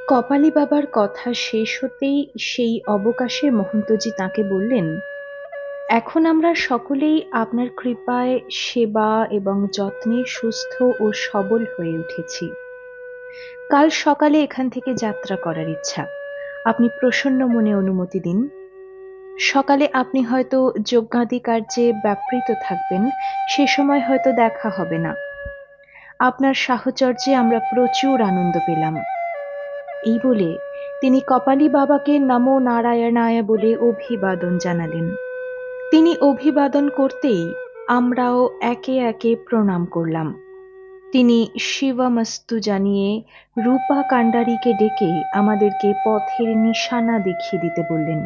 কপালী বাবার কথা শেষ হতেই সেই অবকাশে মহন্তজি তাঁকে বললেন, এখন আমরা সকলেই আপনার কৃপায় সেবা এবং যত্নে সুস্থ ও সবল হয়ে উঠেছি। কাল সকালে এখান থেকে যাত্রা করার ইচ্ছা। আপনি প্রসন্ন মনে অনুমতি দিন। সকালে আপনি হয়তো যজ্ঞাদি কার্যে ব্যাপৃত থাকবেন, সে সময় হয়তো দেখা হবে না। আপনার সাহচর্যে আমরা প্রচুর আনন্দ পেলাম। এই বলে তিনি কপালী বাবাকে নমো নারায়ণায় বলে অভিবাদন জানালেন। তিনি অভিবাদন করতেই আমরাও একে একে প্রণাম করলাম। তিনি শিবমস্তু জানিয়ে রূপা কাণ্ডারীকে ডেকে আমাদেরকে পথের নিশানা দেখিয়ে দিতে বললেন।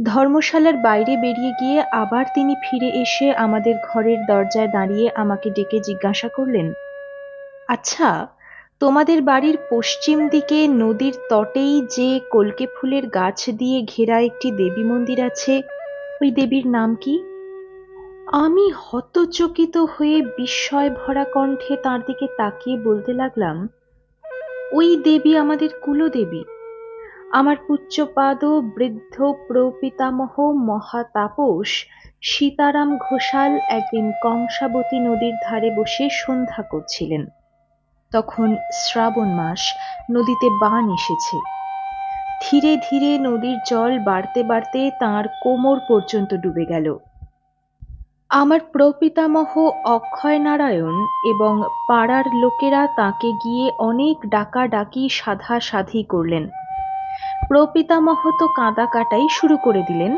ধর্মশালার বাইরে বেরিয়ে গিয়ে আবার তিনি ফিরে এসে আমাদের ঘরের দরজায় দাঁড়িয়ে আমাকে ডেকে জিজ্ঞাসা করলেন, আচ্ছা, তোমাদের বাড়ির পশ্চিম দিকে নদীর তটেই যে কল্কে ফুলের গাছ দিয়ে ঘেরা একটি দেবী মন্দির আছে, ওই দেবীর নাম কি? আমি হতচকিত হয়ে বিস্ময় ভরা কণ্ঠে তার দিকে তাকিয়ে বলতে লাগলাম, ওই দেবী আমাদের কুলদেবী। আমার পুচ্যপাদ বৃদ্ধ প্রপিতামহ মহাতাপস সীতারাম ঘোষাল একদিন কংসাবতী নদীর ধারে বসে সন্ধ্যা করছিলেন। তখন শ্রাবণ মাস, নদীতে বান এসেছে। ধীরে ধীরে নদীর জল বাড়তে বাড়তে তাঁর কোমর পর্যন্ত ডুবে গেল। আমার প্রপিতামহ অক্ষয় নারায়ণ এবং পাড়ার লোকেরা তাকে গিয়ে অনেক ডাকাডাকি সাধাসাধি করলেন। প্রপিতামহ তো কাঁদা কাটাই শুরু করে দিলেন,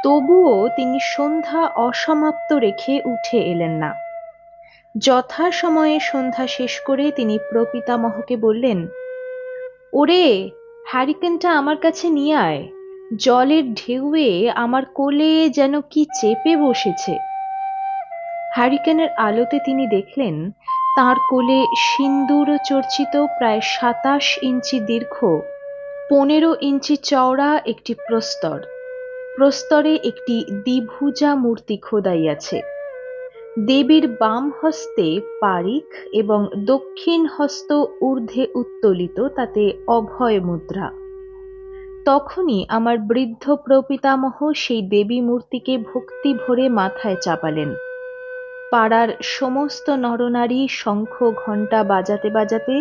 তবুও তিনি সন্ধ্যা অসমাপ্ত রেখে উঠে এলেন না। যথাসময়ে সন্ধ্যা শেষ করে তিনি প্রপিতামহকে বললেন, ওরে, হ্যারিকেনটা আমার কাছে নিয়ে আয়। জলের ঢেউয়ে আমার কোলে যেন কি চেপে বসেছে। হ্যারিকেনের আলোতে তিনি দেখলেন তাঁর কোলে সিন্দুর চর্চিত প্রায় ২৭ ইঞ্চি দীর্ঘ ১৫ ইঞ্চি চওড়া একটি প্রস্তর। প্রস্তরে একটি দ্বিভুজা মূর্তি খোদাই আছে। দেবীর বাম হস্তে পারিক এবং দক্ষিণ হস্ত ঊর্ধ্বে উত্তোলিত, তাতে অভয় মুদ্রা। তখনই আমার বৃদ্ধ প্রপিতামহ সেই দেবী মূর্তিকে ভক্তি ভরে মাথায় চাপালেন। পাড়ার সমস্ত নরনারী শঙ্খ ঘণ্টা বাজাতে বাজাতে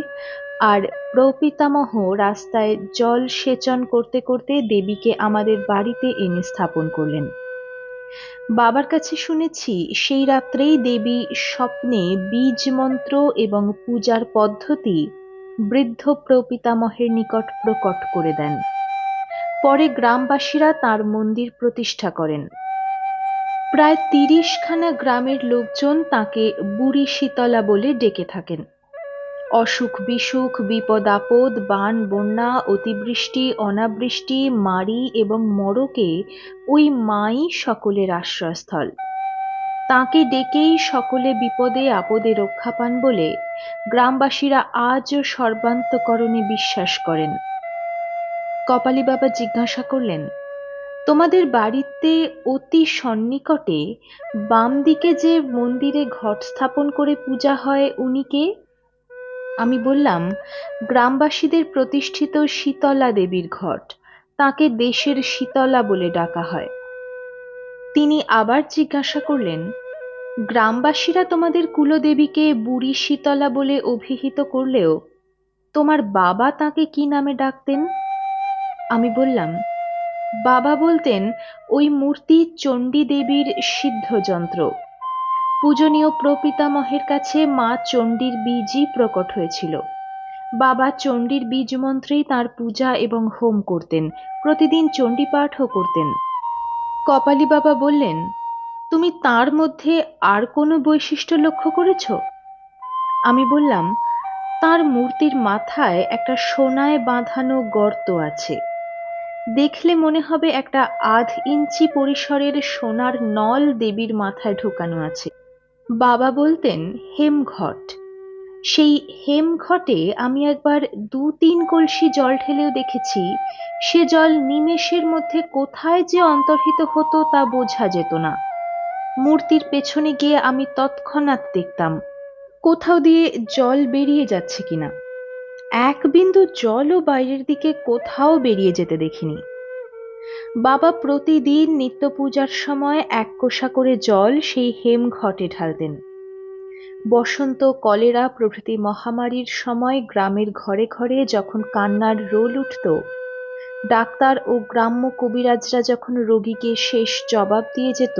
আর প্রপিতামহ রাস্তায় জল সেচন করতে করতে দেবীকে আমাদের বাড়িতে এনে স্থাপন করলেন। বাবার কাছে শুনেছি সেই রাত্রেই দেবী স্বপ্নে বীজ মন্ত্র এবং পূজার পদ্ধতি বৃদ্ধ প্রপিতামহের নিকট প্রকট করে দেন। পরে গ্রামবাসীরা তার মন্দির প্রতিষ্ঠা করেন। প্রায় ৩০খানা গ্রামের লোকজন তাকে বুড়ি শীতলা বলে ডেকে থাকেন। অসুখ বিসুখ, বিপদ আপদ, বান বন্যা, অতিবৃষ্টি অনাবৃষ্টি, মারি এবং মড়কে ওই মাই সকলের আশ্রয়স্থল। তাঁকে ডেকেই সকলে বিপদে আপদে রক্ষা পান বলে গ্রামবাসীরা আজও সর্বান্তঃকরণে বিশ্বাস করেন। কপালী বাবা জিজ্ঞাসা করলেন, তোমাদের বাড়িতে অতি সন্নিকটে বাম দিকে যে মন্দিরে ঘট স্থাপন করে পূজা হয়, উনি কে? আমি বললাম, গ্রামবাসীদের প্রতিষ্ঠিত শীতলা দেবীর ঘট, তাকে দেশের শীতলা বলে ডাকা হয়। তিনি আবার জিজ্ঞাসা করলেন, গ্রামবাসীরা তোমাদের কুলদেবীকে বুড়ি শীতলা বলে অভিহিত করলেও তোমার বাবা তাকে কি নামে ডাকতেন? আমি বললাম, বাবা বলতেন ওই মূর্তি চণ্ডী দেবীর সিদ্ধ যন্ত্র। পূজনীয় প্রপিতামহের কাছে মা চণ্ডীর বীজই প্রকট হয়েছিল। বাবা চণ্ডীর বীজ মন্ত্রেই তাঁর পূজা এবং হোম করতেন, প্রতিদিন চণ্ডী পাঠও করতেন। কপালী বাবা বললেন, তুমি তার মধ্যে আর কোনো বৈশিষ্ট্য লক্ষ্য করেছ? আমি বললাম, তার মূর্তির মাথায় একটা সোনায় বাঁধানো গর্ত আছে। দেখলে মনে হবে একটা ১/২ ইঞ্চি পরিসরের সোনার নল দেবীর মাথায় ঢোকানো আছে। বাবা বলতেন হেমঘট। সেই হেমঘটে আমি একবার ২-৩ কলসি জল ঢেলেও দেখেছি। সে জল নিমেষের মধ্যে কোথায় যে অন্তর্হিত হতো তা বোঝা যেত না। মূর্তির পেছনে গিয়ে আমি তৎক্ষণাৎ দেখতাম কোথাও দিয়ে জল বেরিয়ে যাচ্ছে কিনা। এক বিন্দু জলও বাইরের দিকে কোথাও বেরিয়ে যেতে দেখিনি। বাবা প্রতিদিন নিত্য পূজার সময় এক কোষা করে জল সেই হেমঘটে ঢালতেন। বসন্ত, কলেরা প্রভৃতি মহামারীর সময় গ্রামের ঘরে ঘরে যখন কান্নার রোল উঠত, ডাক্তার ও গ্রাম্য কবিরাজরা যখন রোগীকে শেষ জবাব দিয়ে যেত,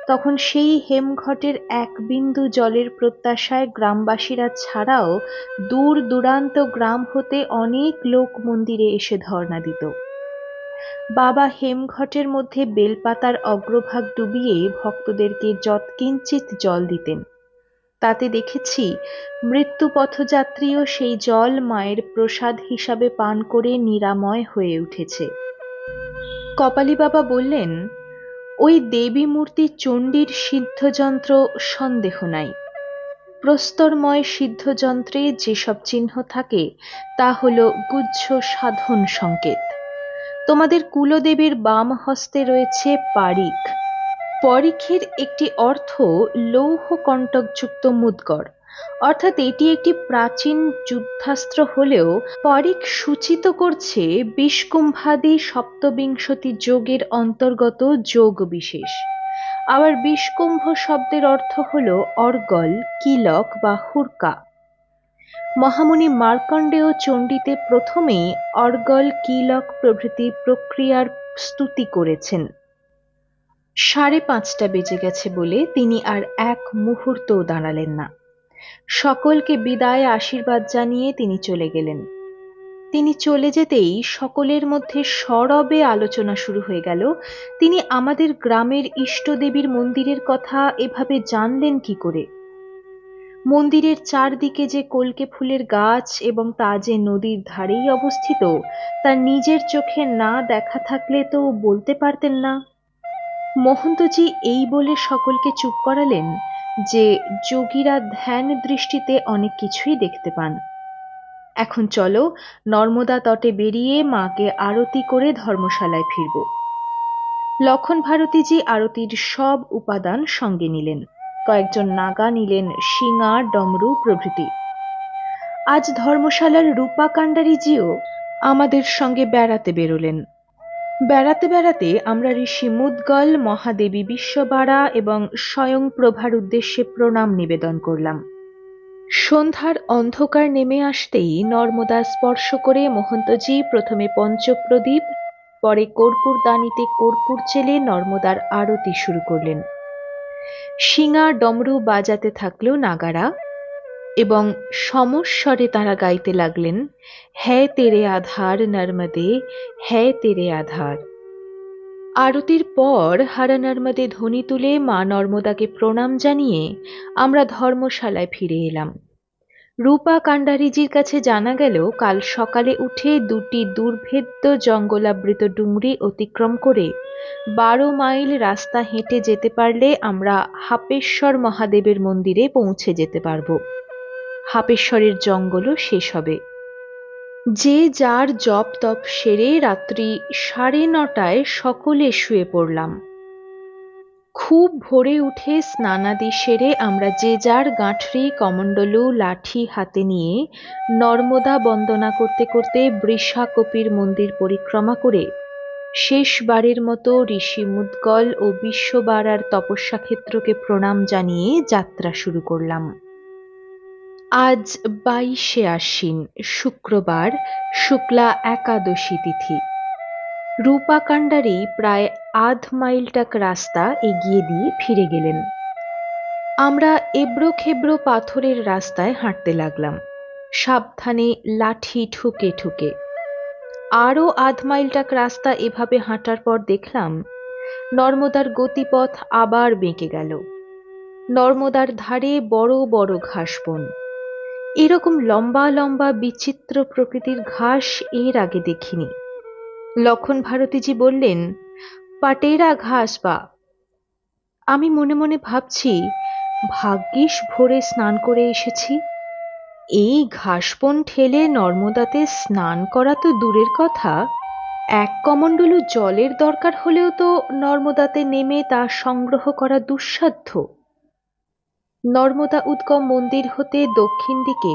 তখন সেই হেমঘটের এক বিন্দু জলের প্রত্যাশায় গ্রামবাসীরা ছাড়াও দূর দূরান্ত গ্রাম হতে অনেক লোক মন্দিরে এসে ধর্ণা দিত। বাবা হেমঘটের মধ্যে বেলপাতার অগ্রভাগ ডুবিয়ে ভক্তদেরকে যৎকিঞ্চিৎ জল দিতেন। তাতে দেখেছি মৃত্যু পথযাত্রীও সেই জল মায়ের প্রসাদ হিসাবে পান করে নিরাময় হয়ে উঠেছে। কপালী বাবা বললেন, ওই দেবী মূর্তি চণ্ডীর সিদ্ধযন্ত্র সন্দেহ নাই। প্রস্তরময় সিদ্ধযন্ত্রে যেসব চিহ্ন থাকে তা হল গুহ্য সাধন সংকেত। তোমাদের কুলদেবীর বাম হস্তে রয়েছে পারিক। পরিখের একটি অর্থ লৌহ কণ্টকযুক্ত মুদ্গর, অর্থাৎ এটি একটি প্রাচীন যুদ্ধাস্ত্র হলেও পরিখ সূচিত করছে বিষকুম্ভাদি সপ্তবিংশতি যোগের অন্তর্গত যোগ বিশেষ। আবার বিষকুম্ভ শব্দের অর্থ হল অর্গল, কিলক বা হুরকা। মহামুনি মার্কণ্ডেয় চণ্ডীতে প্রথমেই অর্গল, কিলক প্রভৃতি প্রক্রিয়ার স্তুতি করেছেন। 5:30 বেজে গেছে বলে তিনি আর এক মুহূর্তও দাঁড়ালেন না। সকলকে বিদায় আশীর্বাদ জানিয়ে তিনি চলে গেলেন। তিনি চলে যেতেই সকলের মধ্যে সরবে আলোচনা শুরু হয়ে গেল, তিনি আমাদের গ্রামের ইষ্টদেবীর মন্দিরের কথা এভাবে জানলেন কি করে। মন্দিরের চারদিকে যে কলকে ফুলের গাছ এবং তা যে নদীর ধারেই অবস্থিত, তা নিজের চোখে না দেখা থাকলে তো বলতে পারতেন না। মহন্তজি এই বলে সকলকে চুপ করালেন যে যোগীরা ধ্যান দৃষ্টিতে অনেক কিছুই দেখতে পান। এখন চলো, নর্মদা তটে বেরিয়ে মাকে আরতি করে ধর্মশালায় ফিরব। লক্ষণ ভারতীজি আরতির সব উপাদান সঙ্গে নিলেন। কয়েকজন নাগা নিলেন শিঙা, ডমরু প্রভৃতি। আজ ধর্মশালার রূপা কাণ্ডারিজিও আমাদের সঙ্গে বেড়াতে বেরোলেন। বেড়াতে বেড়াতে আমরা ঋষি মুদ্গল, মহাদেবী বিশ্ববাড়া এবং স্বয়ং প্রভার উদ্দেশ্যে প্রণাম নিবেদন করলাম। সন্ধ্যার অন্ধকার নেমে আসতেই নর্মদা স্পর্শ করে মহন্তজি প্রথমে পঞ্চপ্রদীপ, পরে কর্পূরদানিতে কর্পূর চেলে নর্মদার আরতি শুরু করলেন। শিঙা, ডমরু বাজাতে থাকলো নাগারা এবং সমস্বরে তাঁরা গাইতে লাগলেন, হ্যায় তেরে আধার নর্মদে, হ্যায় তেরে আধার। আরতির পর হারা নর্মদে ধ্বনি তুলে মা নর্মদাকে প্রণাম জানিয়ে আমরা ধর্মশালায় ফিরে এলাম। রূপা কাণ্ডারিজির কাছে জানা গেল কাল সকালে উঠে 2টি দুর্ভেদ্য জঙ্গলাবৃত ডুংরি অতিক্রম করে 12 মাইল রাস্তা হেঁটে যেতে পারলে আমরা হাপেশ্বর মহাদেবের মন্দিরে পৌঁছে যেতে পারব। হাপেশ্বরের জঙ্গলও শেষ হবে। যে যার জপ তপ সেরে রাত্রি 9:30টায় সকলে শুয়ে পড়লাম। খুব ভোরে উঠে স্নানাদি সেরে আমরা যে যার গাঁঠরি, কমণ্ডলু, লাঠি হাতে নিয়ে নর্মদা বন্দনা করতে করতে বৃষাকপির মন্দির পরিক্রমা করে শেষবারের মতো ঋষি মুদ্গল ও বিশ্ববাড়ার তপস্যা ক্ষেত্রকে প্রণাম জানিয়ে যাত্রা শুরু করলাম। আজ 22শে আশ্বিন, শুক্রবার, শুক্লা একাদশী তিথি। রূপা কাণ্ডারি প্রায় 1/2 মাইলটাক রাস্তা এগিয়ে দিয়ে ফিরে গেলেন। আমরা এবড়ো খেবড়ো পাথরের রাস্তায় হাঁটতে লাগলাম, সাবধানে লাঠি ঠুকে ঠুকে। আরও 1/2 মাইলটাক রাস্তা এভাবে হাঁটার পর দেখলাম নর্মদার গতিপথ আবার বেঁকে গেল। নর্মদার ধারে বড় বড় ঘাস বন। এরকম লম্বা লম্বা বিচিত্র প্রকৃতির ঘাস এর আগে দেখিনি। লক্ষণ ভারতীজি বললেন, পাটেরা ঘাস বা। আমি মনে মনে ভাবছি, ভাগ্যিস ভোরে স্নান করে এসেছি। এই ঘাসবন ঠেলে নর্মদাতে স্নান করা তো দূরের কথা, 1 কমণ্ডলু জলের দরকার হলেও তো নর্মদাতে নেমে তা সংগ্রহ করা দুঃসাধ্য। নর্মদা উদ্গম মন্দির হতে দক্ষিণ দিকে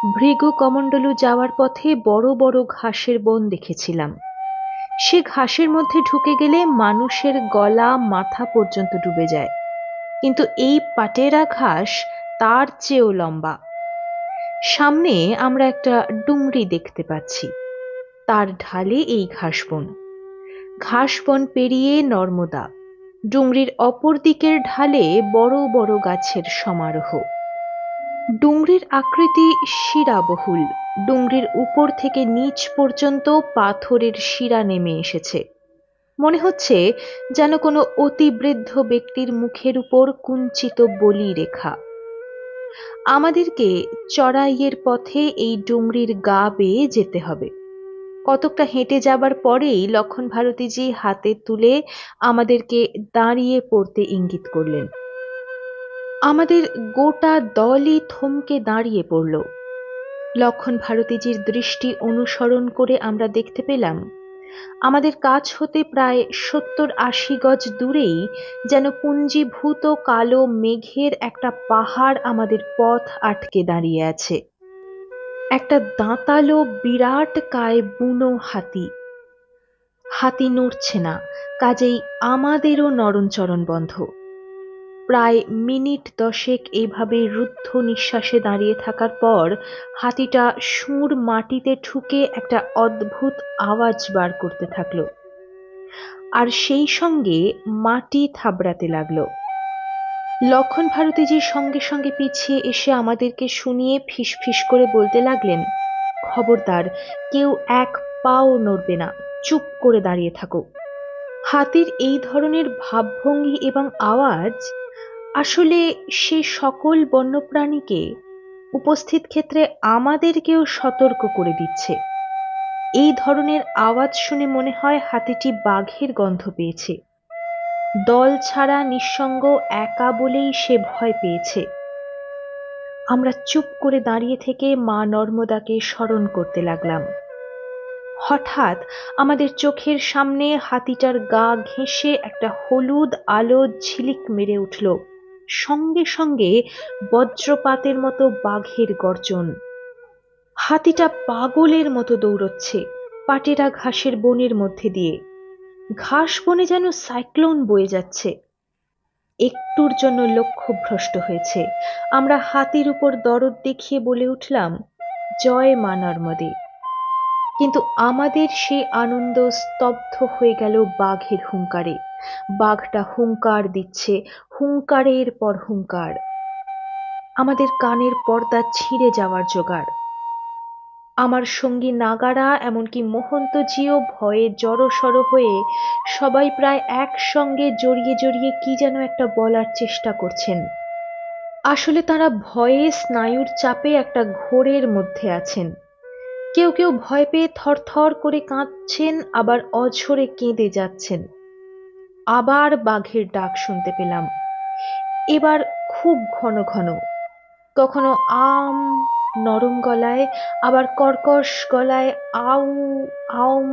ভৃগু কমণ্ডলু যাওয়ার পথে বড় বড় ঘাসের বন দেখেছিলাম। সে ঘাসের মধ্যে ঢুকে গেলে মানুষের গলা মাথা পর্যন্ত ডুবে যায়, কিন্তু এই পাটেরা ঘাস তার চেয়েও লম্বা। সামনে আমরা একটা ডুংরি দেখতে পাচ্ছি, তার ঢালে এই ঘাসবন। ঘাসবন পেরিয়ে নর্মদা, ডুংরির অপর দিকের ঢালে বড় বড় গাছের সমারোহ। ডুংরির আকৃতি শিরাবহুল, ডুংরির উপর থেকে নিচ পর্যন্ত পাথরের শিরা নেমে এসেছে। মনে হচ্ছে যেন কোনো অতিবৃদ্ধ ব্যক্তির মুখের উপর কুঞ্চিত বলি রেখা। আমাদেরকে চড়াইয়ের পথে এই ডুংরির গা বেয়ে যেতে হবে। কতকটা হেঁটে যাবার পরেই লক্ষণ ভারতীজি হাতে তুলে আমাদেরকে দাঁড়িয়ে পড়তে ইঙ্গিত করলেন। আমাদের গোটা দলই থমকে দাঁড়িয়ে পড়ল। লক্ষণ ভারতীজির দৃষ্টি অনুসরণ করে আমরা দেখতে পেলাম আমাদের কাছ হতে প্রায় 70-80 গজ দূরেই যেন পুঞ্জীভূত কালো মেঘের একটা পাহাড় আমাদের পথ আটকে দাঁড়িয়ে আছে। একটা দাঁতালো বিরাট কায় বুনো হাতি। হাতি নড়ছে না, কাজেই আমাদেরও নরণচরণ বন্ধ। প্রায় মিনিট 10 এইভাবে রুদ্ধ নিঃশ্বাসে দাঁড়িয়ে থাকার পর হাতিটা সুর মাটিতে ঠুকে একটা অদ্ভুত আওয়াজ বার করতে থাকলো, আর সেই সঙ্গে মাটি থাবড়াতে লাগলো। লক্ষণ ভারতীজির সঙ্গে সঙ্গে পিছিয়ে এসে আমাদেরকে শুনিয়ে ফিসফিস করে বলতে লাগলেন, খবরদার, কেউ এক পাও নড়বে না, চুপ করে দাঁড়িয়ে থাকো। হাতির এই ধরনের ভাবভঙ্গি এবং আওয়াজ আসলে সে সকল বন্যপ্রাণীকে, উপস্থিত ক্ষেত্রে আমাদেরকেও সতর্ক করে দিচ্ছে। এই ধরনের আওয়াজ শুনে মনে হয় হাতিটি বাঘের গন্ধ পেয়েছে। দল ছাড়া নিঃসঙ্গ একা বলেই সে ভয় পেয়েছে। আমরা চুপ করে দাঁড়িয়ে থেকে মা নর্মদাকে স্মরণ করতে লাগলাম। হঠাৎ আমাদের চোখের সামনে হাতিটার গা ঘেঁষে একটা হলুদ আলো ঝিলিক মেরে উঠল। সঙ্গে সঙ্গে বজ্রপাতের মতো বাঘের গর্জন। হাতিটা পাগলের মতো দৌড়চ্ছে পাটেরা ঘাসের বনের মধ্যে দিয়ে। ঘাস বনে যেন সাইক্লোন বয়ে যাচ্ছে। একটুর জন্য লক্ষ্য ভ্রষ্ট হয়েছে। আমরা হাতির উপর দরদ দেখিয়ে বলে উঠলাম, জয় মা নর্মদে। কিন্তু আমাদের সেই আনন্দ স্তব্ধ হয়ে গেল বাঘের হুঙ্কারে। বাঘটা হুঙ্কার দিচ্ছে, হুঙ্কারের পর হুঙ্কার। আমাদের কানের পর্দা ছিঁড়ে যাওয়ার জোগাড়। আমার সঙ্গী নাগারা, এমনকি মহন্তজিও ভয়ে জড়সড় হয়ে সবাই প্রায় একসঙ্গে জড়িয়ে জড়িয়ে কি যেন একটা বলার চেষ্টা করছেন। আসলে তারা ভয়ে স্নায়ুর চাপে একটা ঘোরের মধ্যে আছেন। কেউ কেউ ভয় পেয়ে থরথর করে কাঁদছেন, আবার অঝরে কেঁদে যাচ্ছেন। আবার বাঘের ডাক শুনতে পেলাম, এবার খুব ঘন ঘন। কখনো আম নরম গলায়, আবার কর্কশ গলায় আউ আউম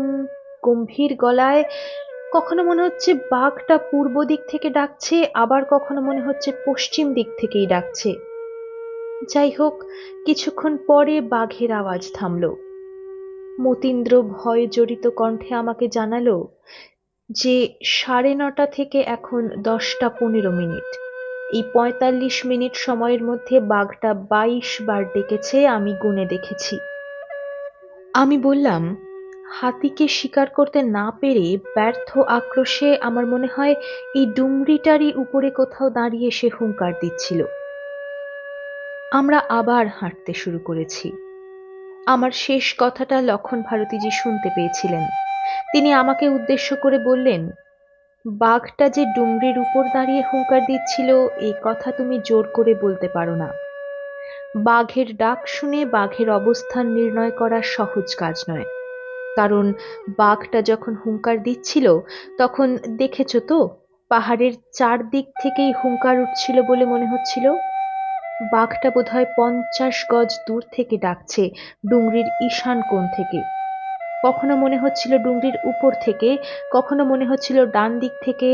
গম্ভীর গলায়। কখনো মনে হচ্ছে বাঘটা পূর্ব দিক থেকে ডাকছে, আবার কখনো মনে হচ্ছে পশ্চিম দিক থেকেই ডাকছে। যাই হোক, কিছুক্ষণ পরে বাঘের আওয়াজ থামলো। মতীন্দ্র ভয় জড়িত কণ্ঠে আমাকে জানালো যে 9:30 থেকে এখন 10:15। এই 45 মিনিট সময়ের মধ্যে বাঘটা 22 বার ডেকেছে, আমি গুনে দেখেছি। আমি বললাম, হাতিকে শিকার করতে না পেরে ব্যর্থ আক্রোশে আমার মনে হয় এই ডুংরিটারই উপরে কোথাও দাঁড়িয়ে সে হুঙ্কার দিচ্ছিল। আমরা আবার হাঁটতে শুরু করেছি। আমার শেষ কথাটা লক্ষণ ভারতীজি শুনতে পেয়েছিলেন। তিনি আমাকে উদ্দেশ্য করে বললেন, বাঘটা যে ডুংরির উপর দাঁড়িয়ে হুঙ্কার দিচ্ছিল এই কথা তুমি জোর করে বলতে পারো না। বাঘের ডাক শুনে বাঘের অবস্থান নির্ণয় করা সহজ কাজ নয়। কারণ বাঘটা যখন হুঙ্কার দিচ্ছিল তখন দেখেছো তো, পাহাড়ের চারদিক থেকেই হুঙ্কার উঠছিল বলে মনে হচ্ছিল। বাঘটা বোধহয় 50 গজ দূর থেকে ডাকছে, ডুংরির ঈশান কোণ থেকে। কখনো মনে হচ্ছিল ডুংরির উপর থেকে, কখনো মনে হচ্ছিল ডান দিক থেকে,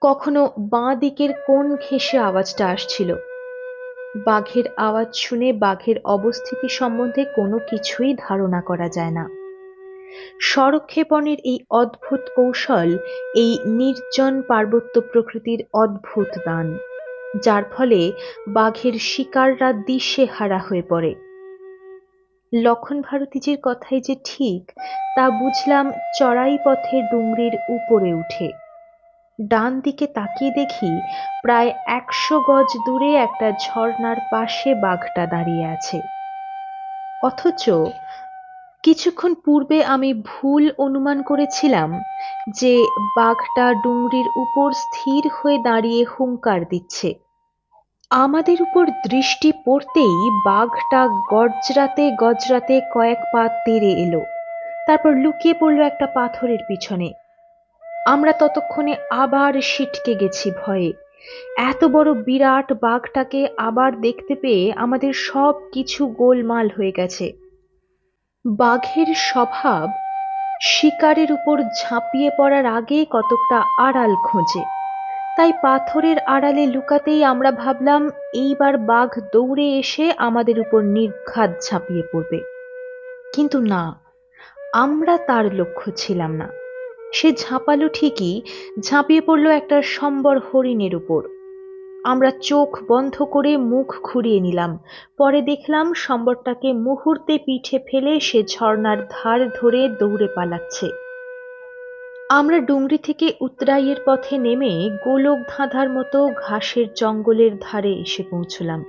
কখনো বাঁ দিকের কোণ ঘেঁষে আওয়াজটা আসছিল। বাঘের আওয়াজ শুনে বাঘের অবস্থিতি সম্বন্ধে কোনো কিছুই ধারণা করা যায় না। স্বরক্ষেপণের এই অদ্ভুত কৌশল এই নির্জন পার্বত্য প্রকৃতির অদ্ভুত দান, যার ফলে বাঘের শিকাররা দিশেহারা হয়ে পড়ে। লক্ষণ ভারতীজির কথাই যে ঠিক তা বুঝলাম চড়াই পথে ডুংরির উপরে উঠে। ডান দিকে তাকিয়ে দেখি প্রায় ১০০ গজ দূরে একটা ঝর্ণার পাশে বাঘটা দাঁড়িয়ে আছে। অথচ কিছুক্ষণ পূর্বে আমি ভুল অনুমান করেছিলাম যে বাঘটা ডুংরির উপর স্থির হয়ে দাঁড়িয়ে হুঙ্কার দিচ্ছে। আমাদের উপর দৃষ্টি পড়তেই বাঘটা গজরাতে গজরাতে কয়েক পা তেড়ে এলো, তারপর লুকিয়ে পড়ল একটা পাথরের পিছনে। আমরা ততক্ষণে আবার সিটকে গেছি ভয়ে। এত বড় বিরাট বাঘটাকে আবার দেখতে পেয়ে আমাদের সব কিছু গোলমাল হয়ে গেছে। বাঘের স্বভাব শিকারের উপর ঝাঁপিয়ে পড়ার আগে কতকটা আড়াল খোঁজে, তাই পাথরের আড়ালে লুকাতেই আমরা ভাবলাম এইবার বাঘ দৌড়ে এসে আমাদের উপর নির্ঘাত ঝাঁপিয়ে পড়বে। কিন্তু না, আমরা তার লক্ষ্য ছিলাম না। সে ঝাঁপালো ঠিকই, ঝাঁপিয়ে পড়ল একটা সম্বর হরিণের উপর। আমরা চোখ বন্ধ করে মুখ ঘুরিয়ে নিলাম। পরে দেখলাম সম্বরটাকে মুহূর্তে পিঠে ফেলে সে ঝর্ণার ধার ধরে দৌড়ে পালাচ্ছে। আমরা ডুংরি থেকে উতরাইয়ের পথে নেমে গোলক ধাঁধার মতো ঘাসের জঙ্গলের ধারে এসে পৌঁছলাম।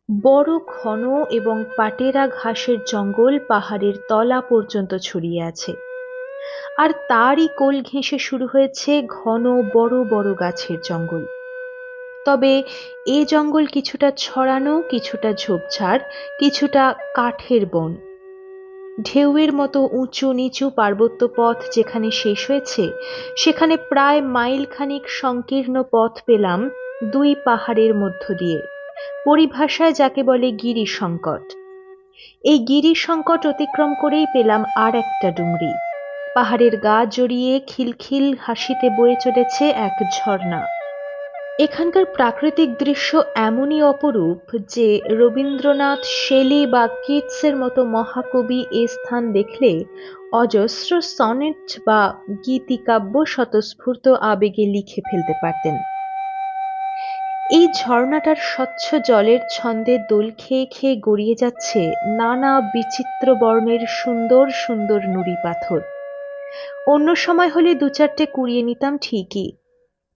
বড় ঘন এবং পাটেরা ঘাসের জঙ্গল পাহাড়ের তলা পর্যন্ত ছড়িয়ে আছে, আর তারই কোল ঘেঁষে শুরু হয়েছে ঘন বড় বড় গাছের জঙ্গল। তবে এ জঙ্গল কিছুটা ছড়ানো, কিছুটা ঝোপঝাড়, কিছুটা কাঠের বন। ঢেউয়ের মতো উঁচু নিচু পার্বত্য পথ যেখানে শেষ হয়েছে, সেখানে প্রায় মাইল খানিক সংকীর্ণ পথ পেলাম দুই পাহাড়ের মধ্য দিয়ে, পরিভাষায় যাকে বলে গিরি সংকট। এই গিরি সংকট অতিক্রম করেই পেলাম আর একটা ডুংরি। পাহাড়ের গা জড়িয়ে খিলখিল হাসিতে বয়ে চলেছে এক ঝর্ণা। এখানকার প্রাকৃতিক দৃশ্য এমনই অপরূপ যে রবীন্দ্রনাথ, শেলি বা কিটসের মতো মহাকবি এ স্থান দেখলে অজস্র সনেট বা গীতিকাব্য স্বতঃস্ফূর্ত আবেগে লিখে ফেলতে পারতেন। এই ঝর্ণাটার স্বচ্ছ জলের ছন্দে দোল খেয়ে খেয়ে গড়িয়ে যাচ্ছে নানা বিচিত্র বর্ণের সুন্দর সুন্দর নুড়ি পাথর। অন্য সময় হলে দু চারটে কুড়িয়ে নিতাম ঠিকই,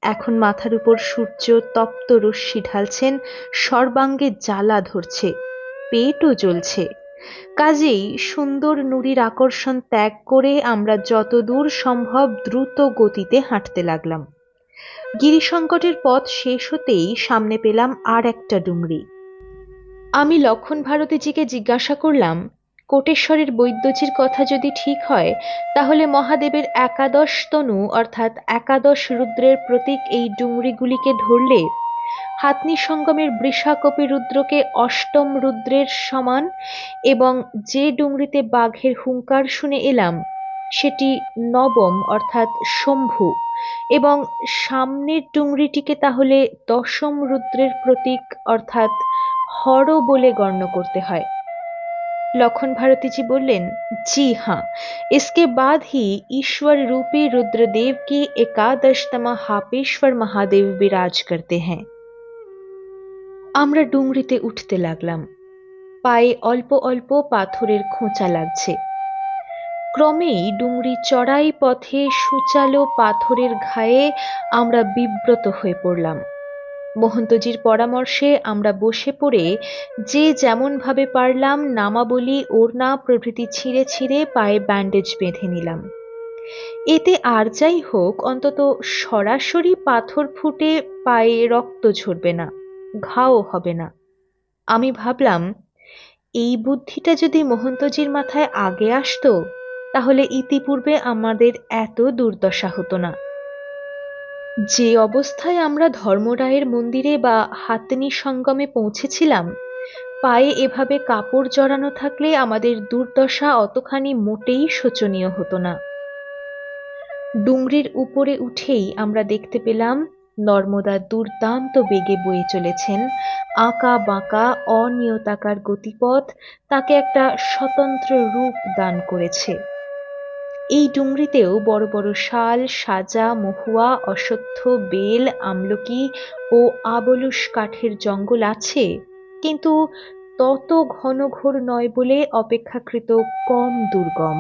এখন মাথার উপর সূর্য তপ্ত রশ্মি ঢালছেন, সর্বাঙ্গে জ্বালা ধরছে, পেটও জ্বলছে। কাজেই সুন্দর নুড়ির আকর্ষণ ত্যাগ করে আমরা যতদূর সম্ভব দ্রুত গতিতে হাঁটতে লাগলাম। গিরিসংকটের পথ শেষ হতেই সামনে পেলাম আর একটা ডুংরি। আমি লক্ষণ ভারতীজিকে জিজ্ঞাসা করলাম, কোটেশ্বরের বৈদ্যজির কথা যদি ঠিক হয়, তাহলে মহাদেবের একাদশ তনু অর্থাৎ একাদশ রুদ্রের প্রতীক এই ডুংরিগুলিকে ধরলে হাতনি সঙ্গমের বৃষাকপি রুদ্রকে অষ্টম রুদ্রের সমান, এবং যে ডুংরিতে বাঘের হুঙ্কার শুনে এলাম সেটি নবম অর্থাৎ শম্ভু, এবং সামনের ডুংরিটিকে তাহলে দশম রুদ্রের প্রতীক অর্থাৎ হর বলে গণ্য করতে হয়। लखन भारती जी बोलें, जी हाँ, इसके बाद ही ईश्वर रूपी रुद्रदेव की एकादशतमा हापेश्वर महादेव विराज करते हैं। আমরা ডুংরিতে উঠতে লাগলাম। পায়ে অল্প অল্প পাথরের খোঁচা লাগছে। ক্রমেই ডুংরি চড়াই পথে সূচালো পাথরের ঘায়ে আমরা বিব্রত হয়ে পড়লাম। মহন্তজির পরামর্শে আমরা বসে পড়ে যে যেমন ভাবে পারলাম নামাবলী, ওড়না প্রভৃতি ছিঁড়ে ছিঁড়ে পায়ে ব্যান্ডেজ বেঁধে নিলাম। এতে আর যাই হোক, অন্তত সরাসরি পাথর ফুটে পায়ে রক্ত ঝরবে না, ঘাও হবে না। আমি ভাবলাম, এই বুদ্ধিটা যদি মহন্তজির মাথায় আগে আসতো, তাহলে ইতিপূর্বে আমাদের এত দুর্দশা হতো না। যে অবস্থায় আমরা ধর্মরায়ের মন্দিরে বা হাতনি সঙ্গমে পৌঁছেছিলাম, পায়ে এভাবে কাপড় জড়ানো থাকলে আমাদের দুর্দশা অতখানি মোটেই শোচনীয় হতো না। ডুংরির উপরে উঠেই আমরা দেখতে পেলাম নর্মদা দুর্দান্ত বেগে বয়ে চলেছেন। আঁকা বাঁকা অনিয়তাকার গতিপথ তাকে একটা স্বতন্ত্র রূপ দান করেছে। এই ডুংরিতেও বড় বড় শাল, সাজা, মহুয়া, অশ্বত্থ, বেল, আমলকি ও আবলুস কাঠের জঙ্গল আছে, কিন্তু তত ঘনঘোর নয় বলে অপেক্ষাকৃত কম দুর্গম।